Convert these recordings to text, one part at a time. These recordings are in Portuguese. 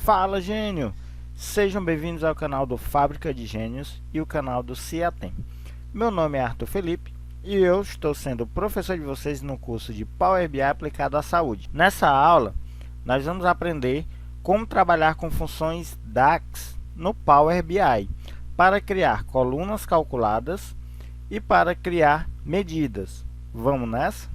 Fala, gênio! Sejam bem-vindos ao canal do Fábrica de Gênios e o canal do Ciatem. Meu nome é Arthur Felipe e eu estou sendo professor de vocês no curso de Power BI aplicado à saúde. Nessa aula, nós vamos aprender como trabalhar com funções DAX no Power BI para criar colunas calculadas e para criar medidas. Vamos nessa?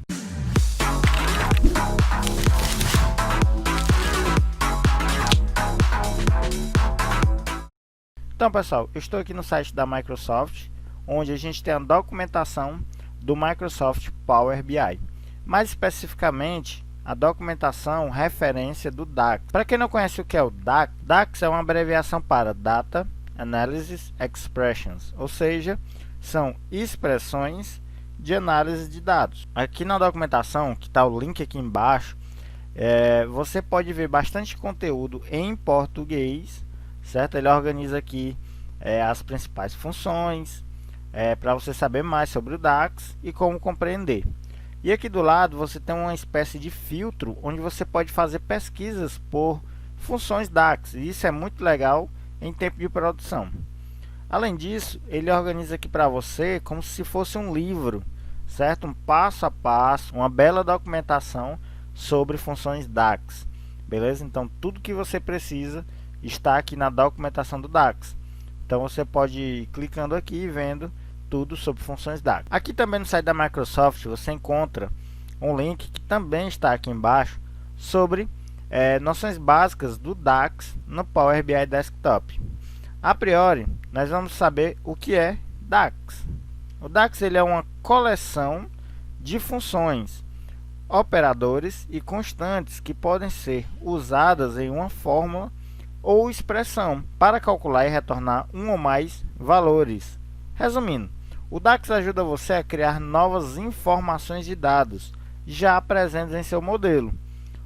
Então, pessoal, eu estou aqui no site da Microsoft, onde a gente tem a documentação do Microsoft Power BI. Mais especificamente, a documentação referência do DAX. Para quem não conhece o que é o DAX, DAX é uma abreviação para Data Analysis Expressions, ou seja, são expressões de análise de dados. Aqui na documentação, que está o link aqui embaixo, você pode ver bastante conteúdo em português, certo? Ele organiza aqui as principais funções, para você saber mais sobre o DAX e como compreender. E aqui do lado você tem uma espécie de filtro, onde você pode fazer pesquisas por funções DAX, e isso é muito legal em tempo de produção. Além disso, ele organiza aqui para você como se fosse um livro, certo? Um passo a passo, uma bela documentação sobre funções DAX, beleza? Então, tudo que você precisa está aqui na documentação do DAX. Então, você pode ir clicando aqui e vendo tudo sobre funções DAX. Aqui também no site da Microsoft você encontra um link que também está aqui embaixo sobre noções básicas do DAX no Power BI Desktop. A priori, nós vamos saber o que é DAX. O DAX ele é uma coleção de funções, operadores e constantes que podem ser usadas em uma fórmula ou expressão para calcular e retornar um ou mais valores. Resumindo, o DAX ajuda você a criar novas informações de dados já presentes em seu modelo.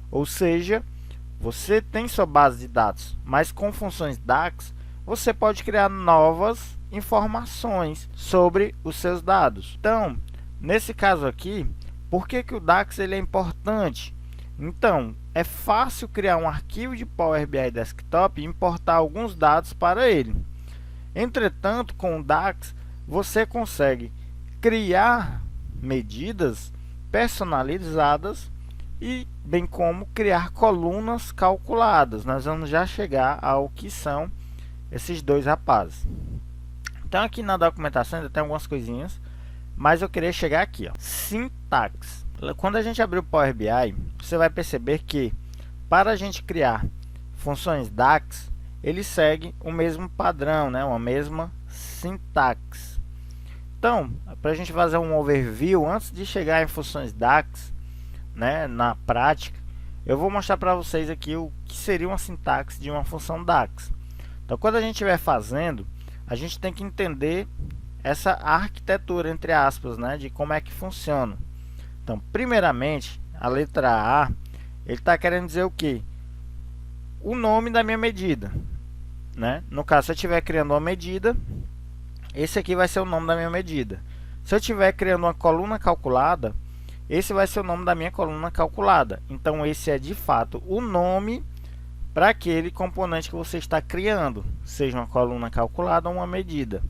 Ou seja, você tem sua base de dados, mas com funções DAX você pode criar novas informações sobre os seus dados. Então, nesse caso aqui, por que o DAX ele é importante? Então, é fácil criar um arquivo de Power BI Desktop e importar alguns dados para ele. Entretanto, com o DAX, você consegue criar medidas personalizadas e bem como criar colunas calculadas. Nós vamos já chegar ao que são esses dois rapazes. Então, aqui na documentação ainda tem algumas coisinhas, mas eu queria chegar aqui, ó, sintaxe. Quando a gente abrir o Power BI, você vai perceber que para a gente criar funções DAX, ele segue o mesmo padrão, né? Uma mesma sintaxe. Então, para a gente fazer um overview, antes de chegar em funções DAX, né, na prática, eu vou mostrar para vocês aqui o que seria uma sintaxe de uma função DAX. Então, quando a gente estiver fazendo, a gente tem que entender essa arquitetura, entre aspas, né, de como é que funciona. Então, primeiramente, a letra A, ele está querendo dizer o quê? O nome da minha medida, né? No caso, se eu estiver criando uma medida, esse aqui vai ser o nome da minha medida. Se eu estiver criando uma coluna calculada, esse vai ser o nome da minha coluna calculada. Então, esse é de fato o nome para aquele componente que você está criando, seja uma coluna calculada ou uma medida.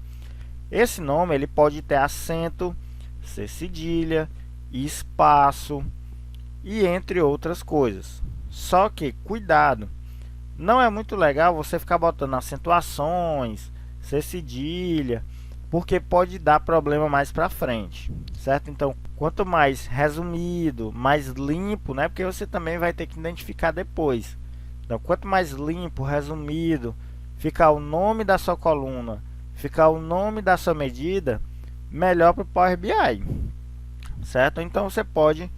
Esse nome ele pode ter acento, ser cedilha, espaço e entre outras coisas. Só que cuidado, não é muito legal você ficar botando acentuações, ser cedilha, porque pode dar problema mais para frente, certo? Então, quanto mais resumido, mais limpo, né? Porque você também vai ter que identificar depois. Então, quanto mais limpo, resumido, ficar o nome da sua coluna, ficar o nome da sua medida, melhor para o Power BI, certo? Então, você pode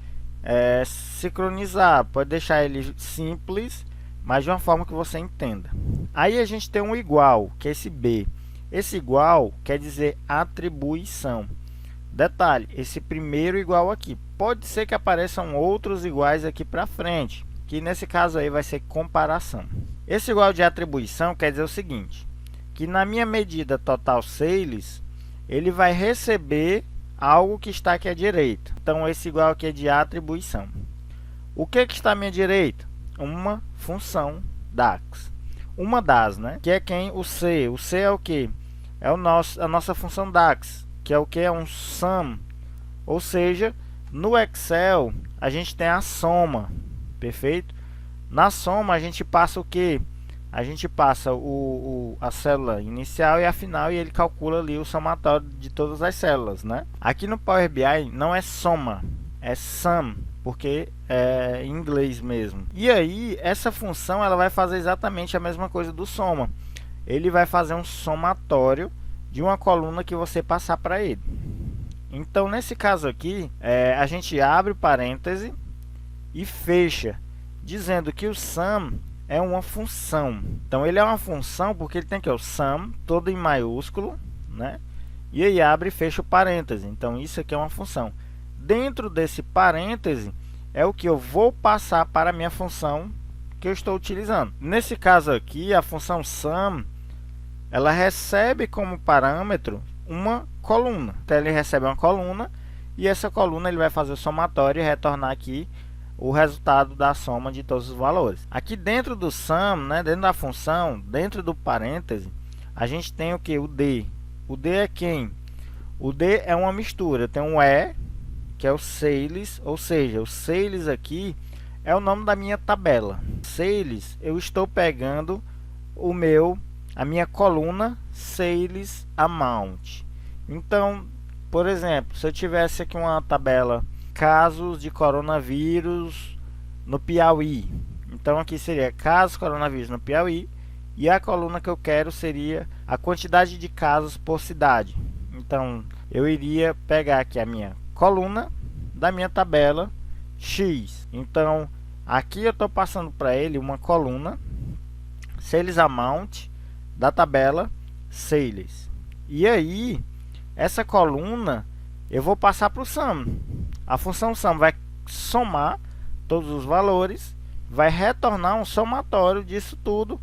sincronizar, pode deixar ele simples, mas de uma forma que você entenda. Aí a gente tem um igual, que é esse B. Esse igual quer dizer atribuição. Detalhe, esse primeiro igual aqui, pode ser que apareçam outros iguais aqui para frente, que nesse caso aí vai ser comparação. Esse igual de atribuição quer dizer o seguinte, que na minha medida total sales, ele vai receber algo que está aqui à direita. Então, esse igual aqui é de atribuição. O que está à minha direita? Uma função DAX. uma das, né? Que é quem? O C. O C é o que? É a nossa função DAX, que é o que? É um sum. Ou seja, no Excel a gente tem a soma, perfeito? Na soma a gente passa o que? A gente passa a célula inicial e a final e ele calcula ali o somatório de todas as células, né? Aqui no Power BI não é soma, é sum, porque é em inglês mesmo. E aí, essa função ela vai fazer exatamente a mesma coisa do soma. Ele vai fazer um somatório de uma coluna que você passar para ele. Então, nesse caso aqui, a gente abre parêntese e fecha, dizendo que o sum é uma função. Então, ele é uma função porque ele tem que o sum, todo em maiúsculo, né? E aí abre e fecha o parêntese. Então, isso aqui é uma função. Dentro desse parêntese é o que eu vou passar para a minha função que eu estou utilizando. Nesse caso aqui, a função sum, ela recebe como parâmetro uma coluna. Então, ele recebe uma coluna e essa coluna ele vai fazer o somatório e retornar aqui o resultado da soma de todos os valores. Aqui dentro do sum, né, dentro da função, dentro do parêntese, a gente tem o que? O D. O D é quem? O D é uma mistura. Tem um E, que é o sales, ou seja, o sales aqui é o nome da minha tabela. Sales, eu estou pegando a minha coluna sales amount. Então, por exemplo, se eu tivesse aqui uma tabela casos de coronavírus no Piauí, então aqui seria casos coronavírus no Piauí e a coluna que eu quero seria a quantidade de casos por cidade. Então eu iria pegar aqui a minha coluna da minha tabela X. Então aqui eu estou passando para ele uma coluna sales amount da tabela sales. E aí essa coluna eu vou passar para o sum. A função sum vai somar todos os valores, vai retornar um somatório disso tudo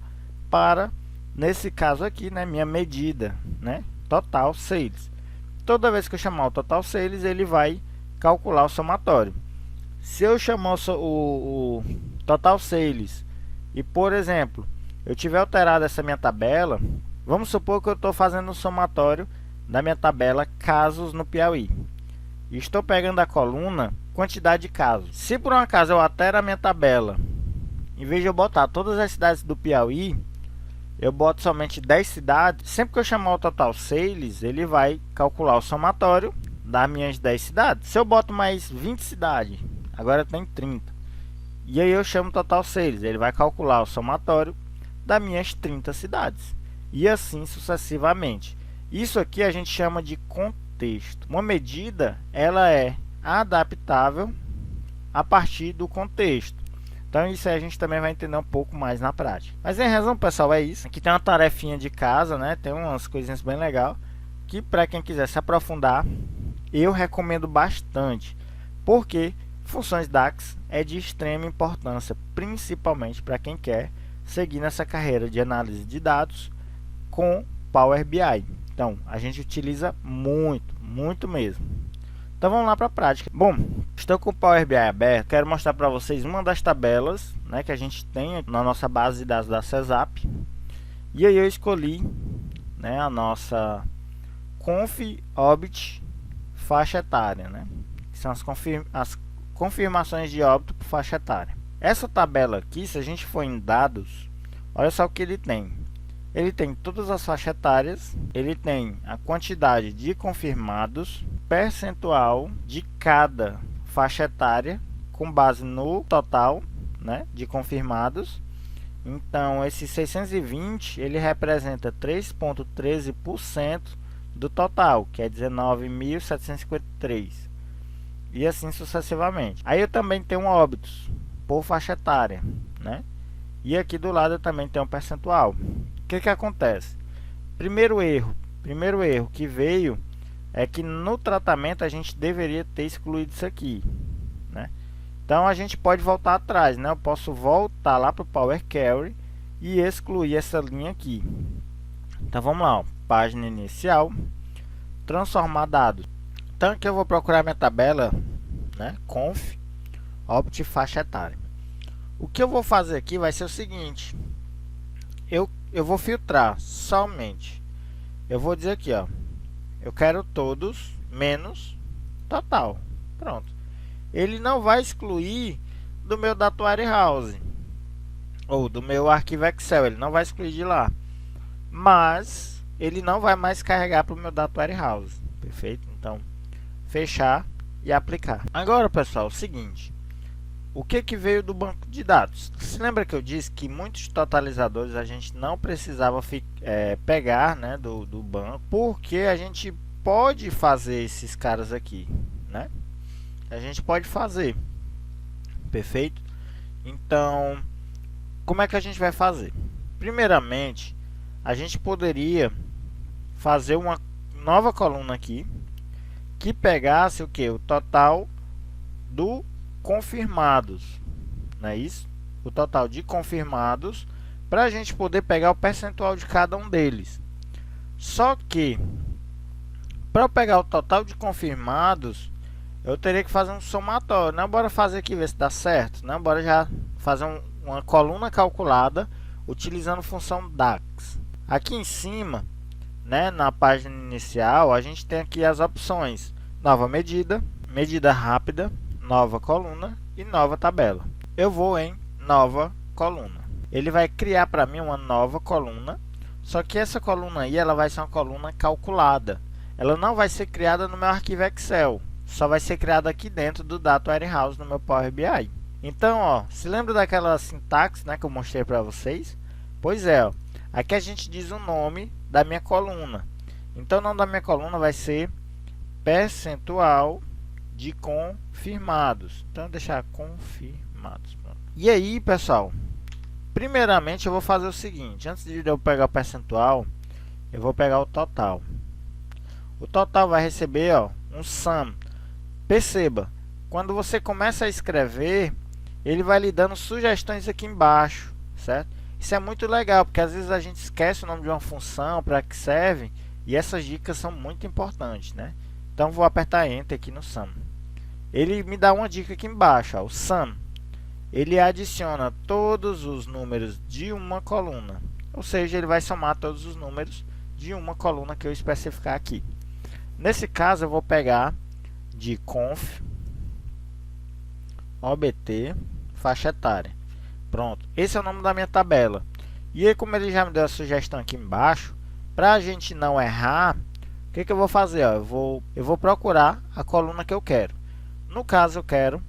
para, nesse caso aqui, né, minha medida, né, total sales. Toda vez que eu chamar o total sales, ele vai calcular o somatório. Se eu chamar o total sales e, por exemplo, eu tiver alterado essa minha tabela, vamos supor que eu estou fazendo o somatório da minha tabela casos no Piauí. Estou pegando a coluna quantidade de casos. Se por um acaso eu altero a minha tabela, em vez de eu botar todas as cidades do Piauí, eu boto somente 10 cidades. Sempre que eu chamar o total sales, ele vai calcular o somatório das minhas 10 cidades. Se eu boto mais 20 cidades, agora tem 30. E aí eu chamo o total sales, ele vai calcular o somatório das minhas 30 cidades. E assim sucessivamente. Isso aqui a gente chama de contexto. Uma medida, ela é adaptável a partir do contexto. Então isso aí a gente também vai entender um pouco mais na prática. Mas em resumo, pessoal, é isso. Aqui tem uma tarefinha de casa, né? Tem umas coisinhas bem legais que para quem quiser se aprofundar, eu recomendo bastante. Porque funções DAX é de extrema importância, principalmente para quem quer seguir nessa carreira de análise de dados com Power BI. Então, a gente utiliza muito mesmo. Então, vamos lá para a prática. Bom, estou com o Power BI aberto. Quero mostrar para vocês uma das tabelas, né, que a gente tem na nossa base de dados da CESAP. E aí eu escolhi, né, a nossa Conf Orbit faixa etária, né, que são as confirmações de óbito por faixa etária. Essa tabela aqui, se a gente for em dados, olha só o que ele tem. Ele tem todas as faixas etárias, ele tem a quantidade de confirmados, percentual de cada faixa etária, com base no total, né, de confirmados. Então, esse 620, ele representa 3,13% do total, que é 19.753. E assim sucessivamente. Aí eu também tenho óbitos por faixa etária, né? E aqui do lado eu também tenho um percentual. O que acontece? Primeiro erro que veio é que no tratamento a gente deveria ter excluído isso aqui, né? Então a gente pode voltar atrás, né? Eu posso voltar lá para o Power Query e excluir essa linha aqui. Então vamos lá, ó. Página inicial, transformar dados. Então aqui eu vou procurar minha tabela, né? Conf Opt faixa etária. O que eu vou fazer aqui vai ser o seguinte: eu vou filtrar somente. Eu vou dizer aqui, ó, eu quero todos menos total. Pronto. Ele não vai excluir do meu Data Warehouse ou do meu arquivo Excel, ele não vai excluir de lá, mas ele não vai mais carregar para o meu Data Warehouse. Perfeito? Então, fechar e aplicar. Agora, pessoal, é o seguinte, o que veio do banco de dados? Se lembra que eu disse que muitos totalizadores a gente não precisava pegar, né, do banco, porque a gente pode fazer esses caras aqui, né? A gente pode fazer. Perfeito? Então, como é que a gente vai fazer? Primeiramente, a gente poderia fazer uma nova coluna aqui que pegasse o que? O total do confirmados, não é isso? O total de confirmados, para a gente poder pegar o percentual de cada um deles. Só que, para eu pegar o total de confirmados, eu teria que fazer um somatório. Não, bora fazer aqui, ver se dá certo. Não, bora já fazer uma coluna calculada utilizando a função DAX. Aqui em cima, né, na página inicial, a gente tem aqui as opções: nova medida, medida rápida, nova coluna e nova tabela. Eu vou em nova coluna. Ele vai criar para mim uma nova coluna, só que essa coluna aí ela vai ser uma coluna calculada. Ela não vai ser criada no meu arquivo Excel, só vai ser criada aqui dentro do Data Warehouse no meu Power BI. Então, ó, se lembra daquela sintaxe, né, que eu mostrei para vocês? Pois é, ó, aqui a gente diz o nome da minha coluna. Então, o nome da minha coluna vai ser percentual de confirmados. Então, deixar confirmados. Pronto. E aí, pessoal, primeiramente eu vou fazer o seguinte: antes de eu pegar o percentual, eu vou pegar o total. O total vai receber, ó, um sum. Perceba, quando você começa a escrever, ele vai lhe dando sugestões aqui embaixo, certo? Isso é muito legal, porque às vezes a gente esquece o nome de uma função, para que serve, e essas dicas são muito importantes, né? Então, vou apertar Enter aqui no sum. Ele me dá uma dica aqui embaixo, ó, o sum. Ele adiciona todos os números de uma coluna, ou seja, ele vai somar todos os números de uma coluna que eu especificar aqui. Nesse caso, eu vou pegar de conf obt faixa etária. Pronto, esse é o nome da minha tabela. E aí, como ele já me deu a sugestão aqui embaixo, para a gente não errar, o que eu vou fazer? Ó, eu vou procurar a coluna que eu quero. No caso, eu quero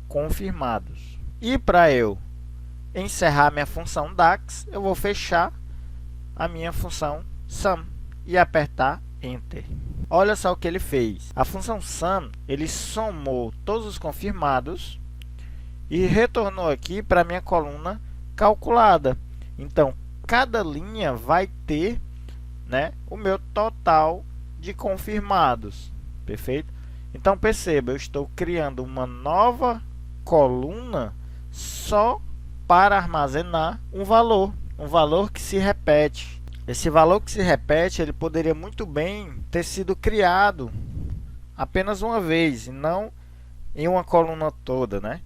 confirmados. E para eu encerrar minha função DAX, eu vou fechar a minha função sum e apertar Enter. Olha só o que ele fez. A função sum, ele somou todos os confirmados e retornou aqui para a minha coluna calculada. Então, cada linha vai ter, né, o meu total de confirmados. Perfeito? Então, perceba, eu estou criando uma nova coluna só para armazenar um valor que se repete. Esse valor que se repete, ele poderia muito bem ter sido criado apenas uma vez, e não em uma coluna toda, né?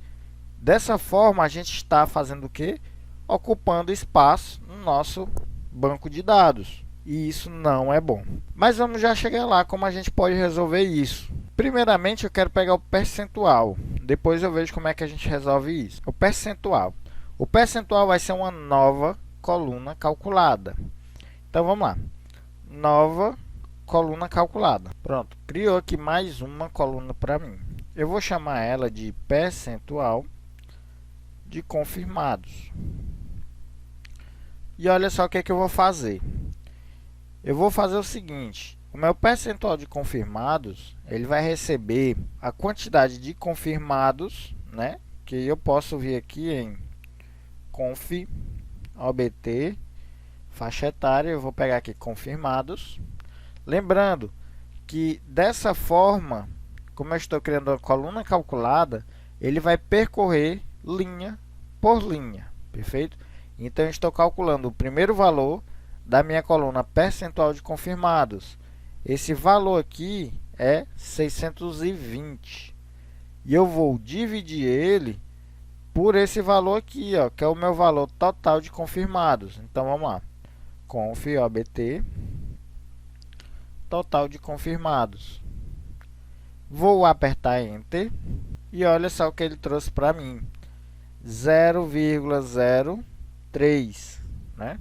Dessa forma, a gente está fazendo o quê? Ocupando espaço no nosso banco de dados. E isso não é bom. Mas vamos já chegar lá, como a gente pode resolver isso. Primeiramente, eu quero pegar o percentual. Depois eu vejo como é que a gente resolve isso. O percentual. O percentual vai ser uma nova coluna calculada. Então, vamos lá. Nova coluna calculada. Pronto, criou aqui mais uma coluna para mim. Eu vou chamar ela de percentual de confirmados. E olha só o que eu vou fazer. Eu vou fazer o seguinte. O meu percentual de confirmados, ele vai receber a quantidade de confirmados, né? Que eu posso vir aqui em conf obt faixa etária, eu vou pegar aqui confirmados. Lembrando que dessa forma, como eu estou criando uma coluna calculada, ele vai percorrer linha por linha, perfeito? Então, eu estou calculando o primeiro valor da minha coluna percentual de confirmados. Esse valor aqui é 620. E eu vou dividir ele por esse valor aqui, ó, que é o meu valor total de confirmados. Então vamos lá, conf OBT total de confirmados. Vou apertar Enter e olha só o que ele trouxe para mim, 0,03, né?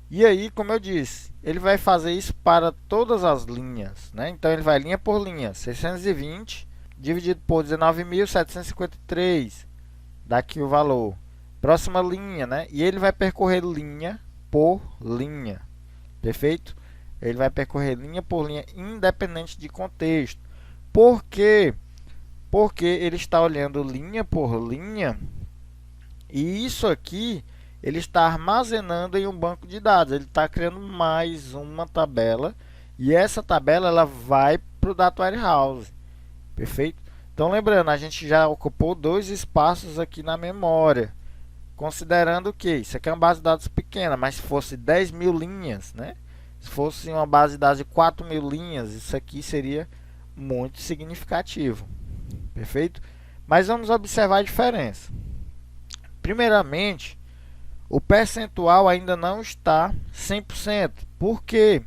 E aí, como eu disse, ele vai fazer isso para todas as linhas, né? Então ele vai linha por linha, 620 dividido por 19.753, dá aqui o valor. Próxima linha, né? E ele vai percorrer linha por linha, perfeito? Ele vai percorrer linha por linha, independente de contexto. Por quê? Porque ele está olhando linha por linha e isso aqui ele está armazenando em um banco de dados. Ele está criando mais uma tabela e essa tabela ela vai para o Data Warehouse, perfeito? Então lembrando, a gente já ocupou 2 espaços aqui na memória, considerando que isso aqui é uma base de dados pequena, mas se fosse 10.000 linhas, né? Se fosse uma base de dados de 4.000 linhas, isso aqui seria muito significativo, perfeito? Mas vamos observar a diferença. Primeiramente, o percentual ainda não está 100%. Por quê?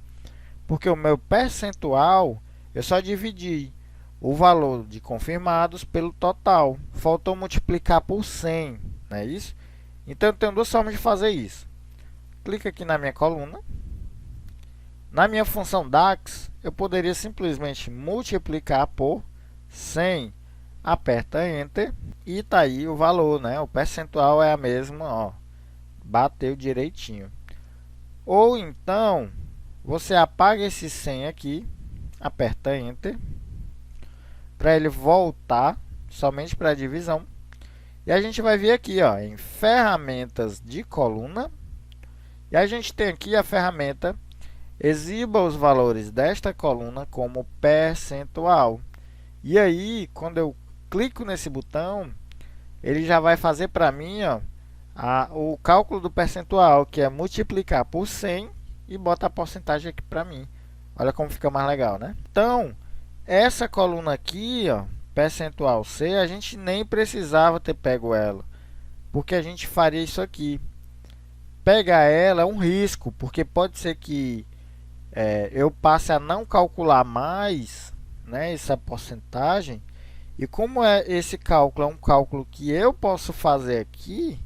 Porque o meu percentual, eu só dividi o valor de confirmados pelo total. Faltou multiplicar por 100, não é isso? Então, eu tenho 2 formas de fazer isso. Clica aqui na minha coluna. Na minha função DAX, eu poderia simplesmente multiplicar por 100. Aperta Enter e está aí o valor, né? O percentual é a mesma, ó. Bateu direitinho. Ou então, você apaga esse 100 aqui, aperta Enter, para ele voltar somente para a divisão. E a gente vai vir aqui, ó, em ferramentas de coluna. E a gente tem aqui a ferramenta exiba os valores desta coluna como percentual. E aí, quando eu clico nesse botão, ele já vai fazer para mim, ó, o cálculo do percentual, que é multiplicar por 100 e bota a porcentagem aqui para mim. Olha como fica mais legal, né? Então, essa coluna aqui, ó, percentual C, a gente nem precisava ter pego ela, porque a gente faria isso aqui. Pegar ela é um risco, porque pode ser que eu passe a não calcular mais, né, essa porcentagem. E como esse cálculo é um cálculo que eu posso fazer aqui,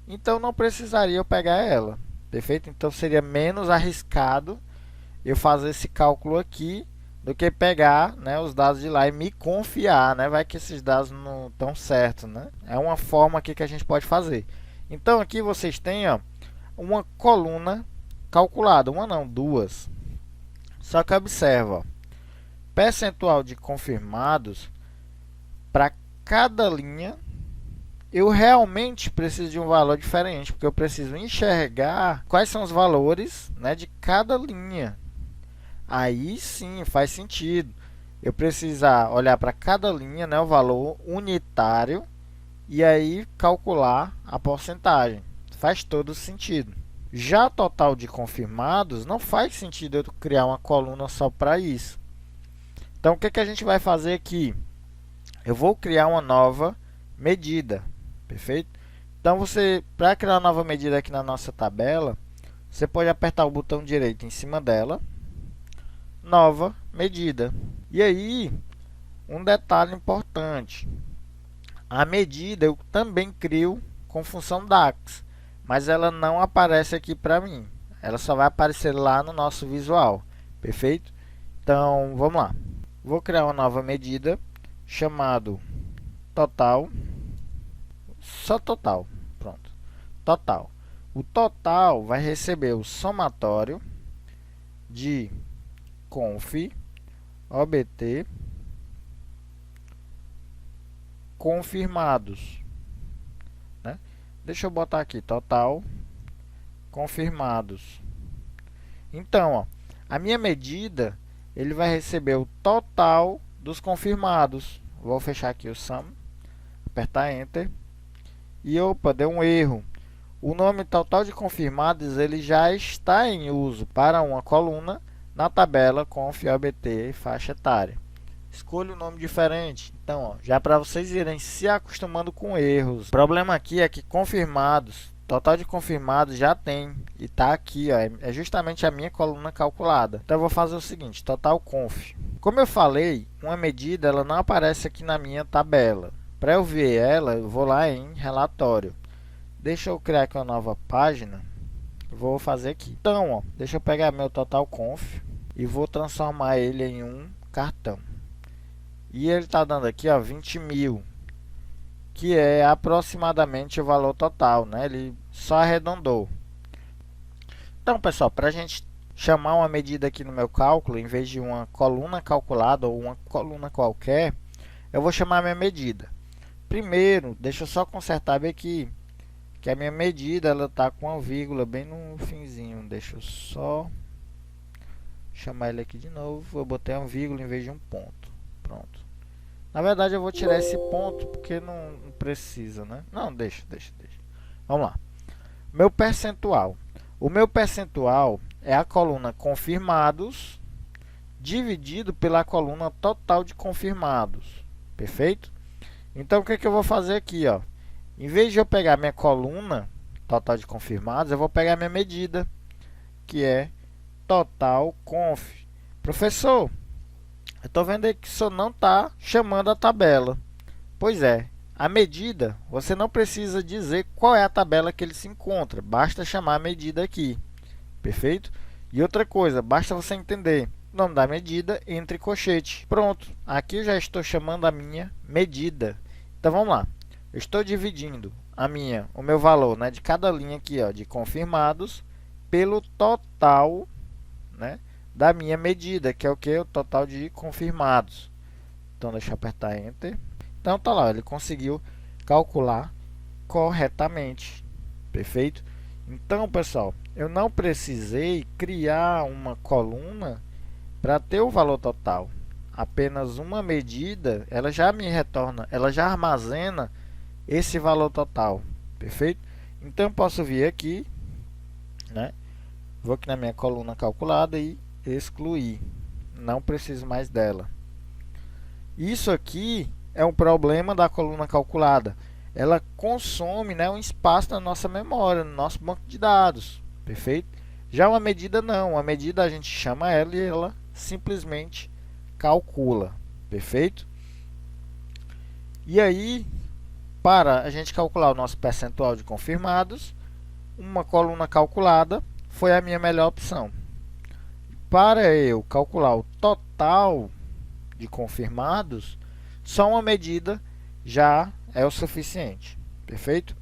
então não precisaria eu pegar ela, perfeito? Então seria menos arriscado eu fazer esse cálculo aqui do que pegar, né, os dados de lá e me confiar, né? Vai que esses dados não estão certos, né? É uma forma aqui que a gente pode fazer. Então aqui vocês têm, ó, uma coluna calculada, uma não, 2. Só que observa, ó, percentual de confirmados para cada linha, eu realmente preciso de um valor diferente, porque eu preciso enxergar quais são os valores, né, de cada linha. Aí sim faz sentido eu precisar olhar para cada linha, né, o valor unitário e aí calcular a porcentagem. Faz todo sentido. Já total de confirmados, não faz sentido eu criar uma coluna só para isso. Então, o que a gente vai fazer aqui? Eu vou criar uma nova medida, perfeito? Então, para criar uma nova medida aqui na nossa tabela, você pode apertar o botão direito em cima dela, nova medida. E aí, um detalhe importante, a medida eu também crio com função DAX, mas ela não aparece aqui para mim, ela só vai aparecer lá no nosso visual, perfeito? Então, vamos lá. Vou criar uma nova medida chamado total, só total, pronto, total. O total vai receber o somatório de conf OBT confirmados, né? Deixa eu botar aqui total confirmados. Então, ó, a minha medida, ele vai receber o total dos confirmados. Vou fechar aqui o sum, apertar Enter e opa, deu um erro. O nome total de confirmados ele já está em uso para uma coluna na tabela conf OBT faixa etária. escolha um nome diferente. Então, ó, já para vocês irem se acostumando com erros. O problema aqui é que confirmados, total de confirmados já tem e tá aqui, ó, é justamente a minha coluna calculada. Então eu vou fazer o seguinte, total conf. Como eu falei, uma medida ela não aparece aqui na minha tabela. Para eu ver ela, eu vou lá em relatório. Deixa eu criar aqui uma nova página. Vou fazer aqui. Então, ó, deixa eu pegar meu total conf e vou transformar ele em um cartão. E ele está dando aqui, ó, 20 mil, que é aproximadamente o valor total, né? Ele só arredondou. Então, pessoal, para a gente chamar uma medida aqui no meu cálculo, em vez de uma coluna calculada ou uma coluna qualquer, eu vou chamar a minha medida. Primeiro, deixa eu só consertar bem aqui, que a minha medida ela está com uma vírgula bem no finzinho. Deixa eu só chamar ele aqui de novo. Eu botei uma vírgula em vez de um ponto. Pronto. Na verdade, eu vou tirar esse ponto porque não precisa, né? Não, deixa. Vamos lá. Meu percentual. O meu percentual é a coluna confirmados dividido pela coluna total de confirmados. Perfeito? Então, o que eu vou fazer aqui, ó? Em vez de eu pegar minha coluna total de confirmados, eu vou pegar minha medida, que é total conf. Professor, eu estou vendo aí que o senhor não está chamando a tabela. Pois é, a medida, você não precisa dizer qual é a tabela que ele se encontra. Basta chamar a medida aqui. Perfeito? E outra coisa, basta você entender o nome da medida entre colchete. Pronto, aqui eu já estou chamando a minha medida. Então vamos lá. Eu estou dividindo o meu valor, né, de cada linha aqui, ó, de confirmados pelo total, né, da minha medida, que é o que? O total de confirmados. Então deixa eu apertar Enter. Então tá lá, ele conseguiu calcular corretamente. Perfeito? Então, pessoal, eu não precisei criar uma coluna para ter o valor total. Apenas uma medida, ela já me retorna, ela já armazena esse valor total. Perfeito? Então, eu posso vir aqui, né? Vou aqui na minha coluna calculada e excluir. Não preciso mais dela. Isso aqui é um problema da coluna calculada. Ela consome, né, um espaço na nossa memória, no nosso banco de dados. Perfeito? Já uma medida não. Uma medida a gente chama ela e ela simplesmente calcula. Perfeito? E aí, para a gente calcular o nosso percentual de confirmados, uma coluna calculada foi a minha melhor opção. Para eu calcular o total de confirmados, só uma medida já é o suficiente. Perfeito?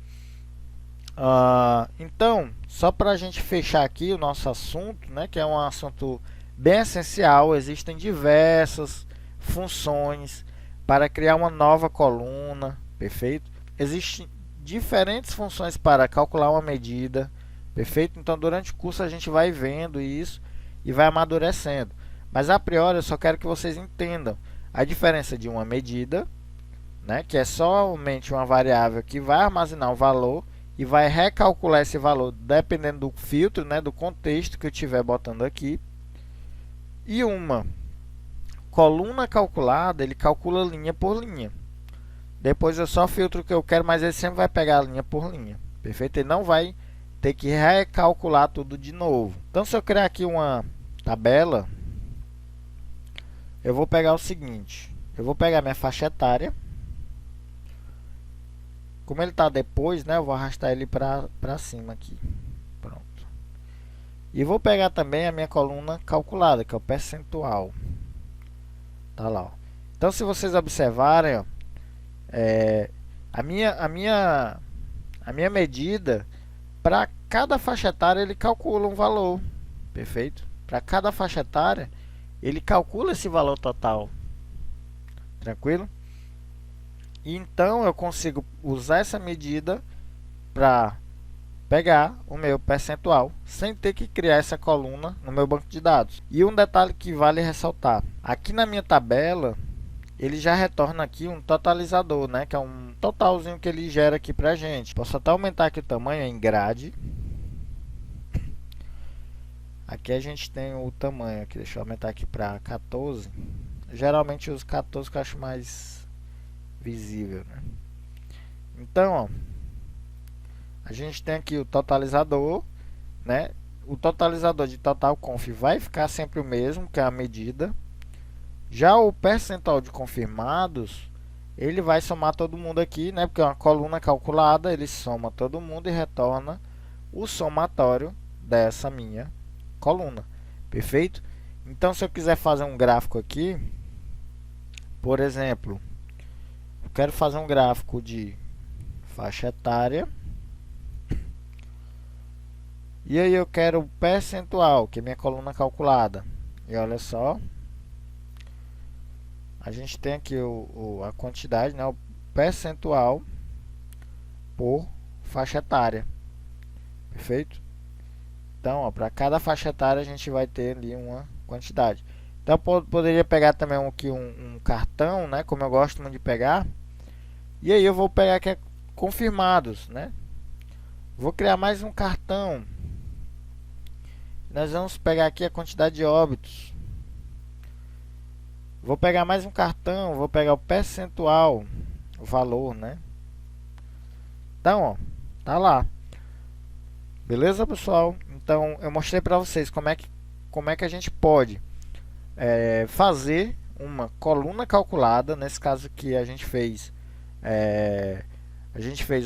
Então, só para a gente fechar aqui o nosso assunto, né, que é um assunto bem essencial, existem diversas funções para criar uma nova coluna. Perfeito? Existem diferentes funções para calcular uma medida. Perfeito? Então, durante o curso a gente vai vendo isso e vai amadurecendo. Mas, a priori, eu só quero que vocês entendam a diferença de uma medida, né, que é somente uma variável que vai armazenar um valor e vai recalcular esse valor dependendo do filtro, né, do contexto que eu estiver botando aqui. E uma coluna calculada, ele calcula linha por linha. Depois eu só filtro o que eu quero, mas ele sempre vai pegar linha por linha. Perfeito? Ele não vai ter que recalcular tudo de novo. Então, se eu criar aqui uma tabela, eu vou pegar o seguinte. Eu vou pegar minha faixa etária. Como ele está depois, né, eu vou arrastar ele para cima aqui. Pronto. E vou pegar também a minha coluna calculada, que é o percentual. Tá lá, ó. Então, se vocês observarem, ó, a minha medida, para cada faixa etária, ele calcula um valor. Perfeito? Para cada faixa etária, ele calcula esse valor total. Tranquilo? E então, eu consigo usar essa medida para pegar o meu percentual, sem ter que criar essa coluna no meu banco de dados. E um detalhe que vale ressaltar. Aqui na minha tabela, ele já retorna aqui um totalizador, né? Que é um totalzinho que ele gera aqui para a gente. Posso até aumentar aqui o tamanho em grade. Aqui a gente tem o tamanho aqui, deixa eu aumentar aqui para 14. geralmente uso 14 que eu acho mais visível, né? Então, ó, a gente tem aqui o totalizador, né? O totalizador de total conf vai ficar sempre o mesmo, que é a medida. Já o percentual de confirmados, ele vai somar todo mundo aqui, né? Porque é uma coluna calculada, ele soma todo mundo e retorna o somatório dessa minha coluna. Perfeito? Então, se eu quiser fazer um gráfico aqui, por exemplo, eu quero fazer um gráfico de faixa etária. E aí eu quero o percentual, que é minha coluna calculada. E olha só, a gente tem aqui a quantidade, né, o percentual por faixa etária. Perfeito? Então, para cada faixa etária a gente vai ter ali uma quantidade. Então, poderia pegar também aqui um cartão, né, como eu gosto muito de pegar. E aí eu vou pegar aqui confirmados, né? Vou criar mais um cartão. Nós vamos pegar aqui a quantidade de óbitos. Vou pegar mais um cartão, vou pegar o percentual, o valor, né? Então, ó, tá lá. Beleza, pessoal? Então, eu mostrei para vocês como é que a gente pode fazer uma coluna calculada. Nesse caso aqui, a gente fez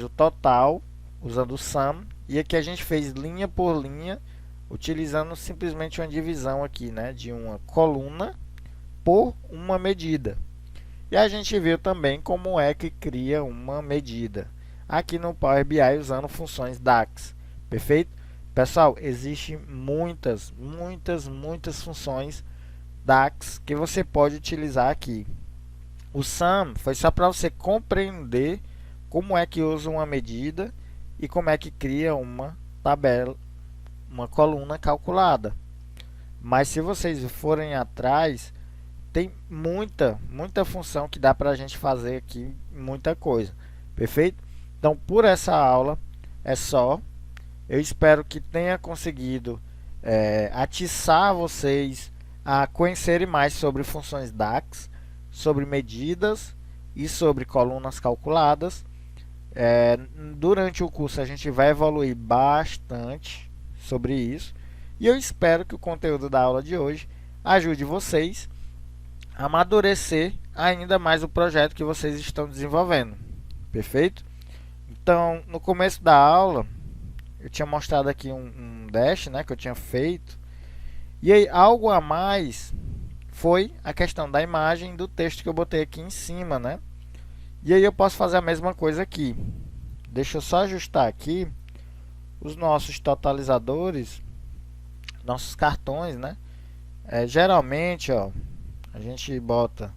o total usando o sum. E aqui a gente fez linha por linha, utilizando simplesmente uma divisão aqui, né, de uma coluna por uma medida. E a gente viu também como é que cria uma medida aqui no Power BI usando funções DAX. Perfeito? Pessoal, existem muitas funções DAX que você pode utilizar aqui. O sum foi só para você compreender como é que usa uma medida e como é que cria uma tabela, uma coluna calculada. Mas se vocês forem atrás, tem muita função que dá para a gente fazer aqui, muita coisa. Perfeito? Então, por essa aula é só. Eu espero que tenha conseguido atiçar vocês a conhecerem mais sobre funções DAX, sobre medidas e sobre colunas calculadas. Durante o curso a gente vai evoluir bastante sobre isso. E eu espero que o conteúdo da aula de hoje ajude vocês a amadurecer ainda mais o projeto que vocês estão desenvolvendo. Perfeito? Então, no começo da aula, eu tinha mostrado aqui um dash, né, que eu tinha feito. E aí, algo a mais foi a questão da imagem do texto que eu botei aqui em cima, né? E aí eu posso fazer a mesma coisa aqui. Deixa eu só ajustar aqui os nossos totalizadores, nossos cartões, né? Geralmente, ó, a gente bota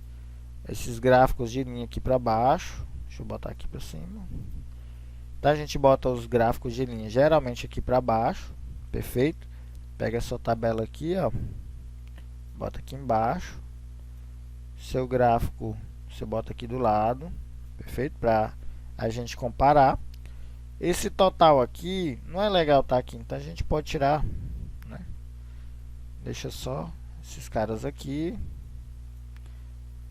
esses gráficos de linha aqui para baixo. Deixa eu botar aqui para cima. Então, a gente bota os gráficos de linha geralmente aqui para baixo. Perfeito? Pega a sua tabela aqui, ó. Bota aqui embaixo. Seu gráfico você bota aqui do lado. Perfeito? Para a gente comparar. Esse total aqui não é legal estar aqui, então a gente pode tirar, né? Deixa só esses caras aqui.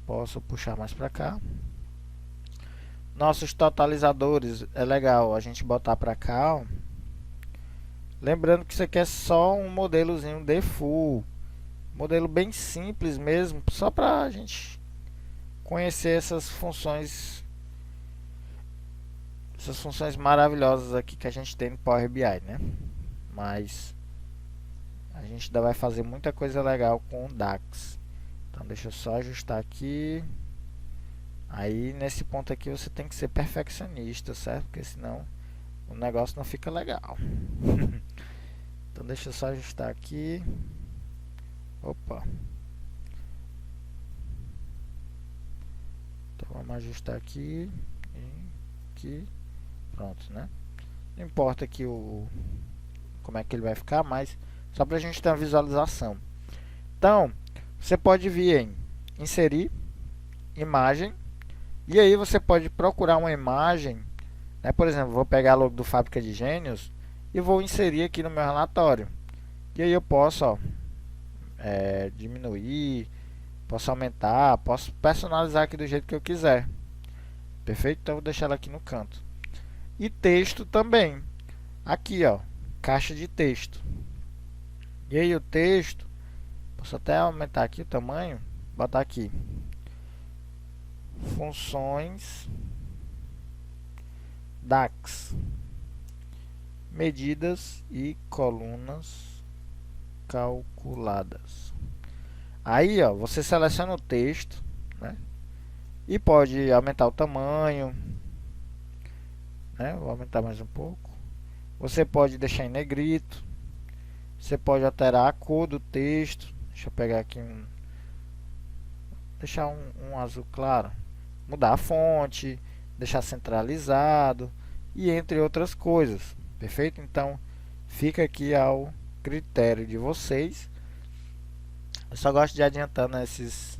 Posso puxar mais para cá. Nossos totalizadores é legal a gente botar para cá, ó. Lembrando que isso aqui é só um modelozinho default, modelo bem simples mesmo, só para a gente conhecer essas funções maravilhosas aqui que a gente tem no Power BI, né? Mas a gente ainda vai fazer muita coisa legal com o DAX. Então deixa eu só ajustar aqui. Aí nesse ponto aqui você tem que ser perfeccionista, certo? Porque senão o negócio não fica legal. Então deixa eu só ajustar aqui. Opa. Então vamos ajustar aqui e aqui. Pronto, né? Não importa aqui como é que ele vai ficar, mas só para a gente ter uma visualização. Então, você pode vir em inserir imagem. E aí você pode procurar uma imagem, né? Por exemplo, vou pegar a logo do Fábrica de Gênios e vou inserir aqui no meu relatório. E aí eu posso, ó, diminuir, Posso aumentar, posso personalizar aqui do jeito que eu quiser. Perfeito? Então eu vou deixar ela aqui no canto. E texto também. Aqui, ó, caixa de texto. E aí o texto, posso até aumentar aqui o tamanho, botar aqui. Funções DAX. Medidas e colunas calculadas. Aí, ó, você seleciona o texto, né? E pode aumentar o tamanho, né? Vou aumentar mais um pouco. Você pode deixar em negrito. Você pode alterar a cor do texto. Deixa eu pegar aqui deixar um azul claro. Mudar a fonte, deixar centralizado e entre outras coisas. Perfeito? Então, fica aqui ao critério de vocês. Eu só gosto de adiantando esses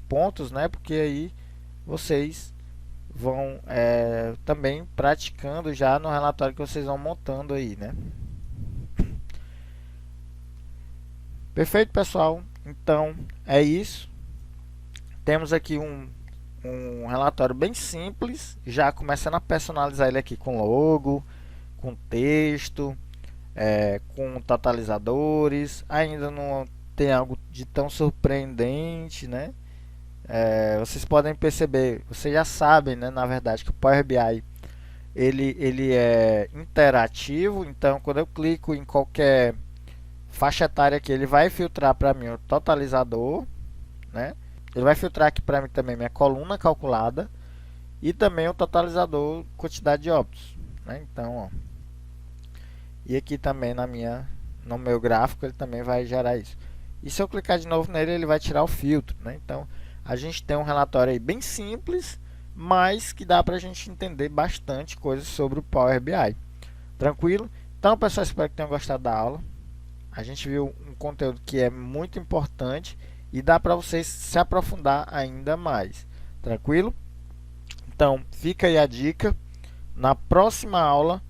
pontos, né? Porque aí vocês vão também praticando já no relatório que vocês vão montando aí, né? Perfeito, pessoal? Então, é isso. Temos aqui um relatório bem simples, já começando a personalizar ele aqui com logo, com texto, com totalizadores. Ainda não tem algo de tão surpreendente, né? Vocês podem perceber, vocês já sabem, né, na verdade, que o Power BI ele é interativo. Então, quando eu clico em qualquer faixa etária aqui, ele vai filtrar para mim o totalizador, né? Ele vai filtrar aqui para mim também minha coluna calculada e também o totalizador quantidade de óbitos, né? Então, ó, e aqui também no meu gráfico ele também vai gerar isso. E se eu clicar de novo nele, ele vai tirar o filtro, né? Então, a gente tem um relatório aí bem simples, mas que dá para a gente entender bastante coisas sobre o Power BI. Tranquilo? Então, pessoal, espero que tenham gostado da aula. A gente viu um conteúdo que é muito importante e dá para vocês se aprofundar ainda mais. Tranquilo? Então, fica aí a dica. Na próxima aula,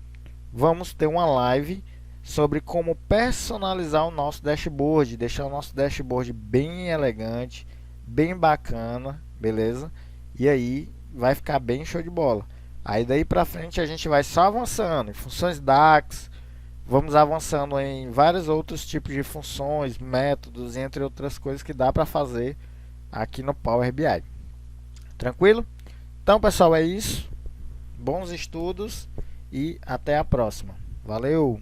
vamos ter uma live sobre como personalizar o nosso dashboard, deixar o nosso dashboard bem elegante, bem bacana, beleza? E aí vai ficar bem show de bola. Aí daí para frente a gente vai só avançando em funções DAX, vamos avançando em vários outros tipos de funções, métodos, entre outras coisas que dá para fazer aqui no Power BI. Tranquilo? Então, pessoal, é isso. Bons estudos e até a próxima. Valeu!